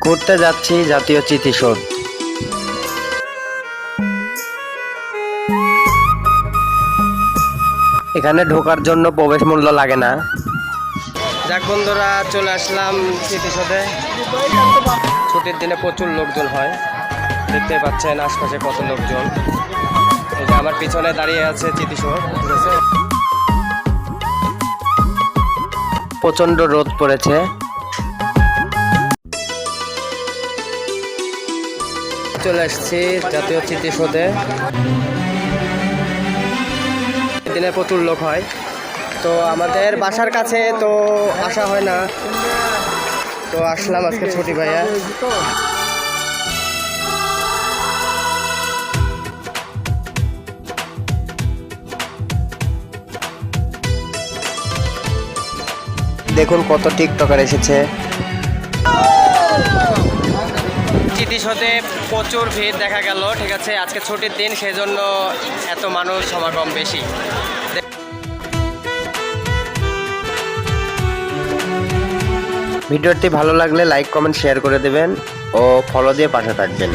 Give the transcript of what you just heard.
ঘুরতে যাচ্ছি জাতীয় স্মৃতিসৌধ। এখানে ঢোকার জন্য প্রবেশ মূল্য লাগে না। যাক বন্ধুরা, চলে আসলাম স্মৃতিসৌধে। ছুটির দিনে প্রচুর লোকজন হয়, দেখতে পাচ্ছেন আশপাশে কত লোকজন। এই যে আমার পিছনে দাঁড়িয়ে আছে স্মৃতিসৌধ, ঠিক আছে। প্রচন্ড রোদ পড়েছে। চলে আসছি জাতীয় স্মৃতিসৌধে। দিনে প্রচুর লোক হয়, তো আমাদের বাসার কাছে তো আসা হয় না, তো আসলাম আজকে ছুটি ভাইয়া। দেখুন কত টিকটকার এসেছে। স্মৃতিসৌধে প্রচুর ভিড় দেখা গেল, ঠিক আছে। আজকে ছুটির দিন, সেই জন্য এত মানুষ সমাগম বেশি। ভিডিওটি ভালো লাগলে লাইক কমেন্ট শেয়ার করে দেবেন ও ফলো দিয়ে পাশে থাকবেন।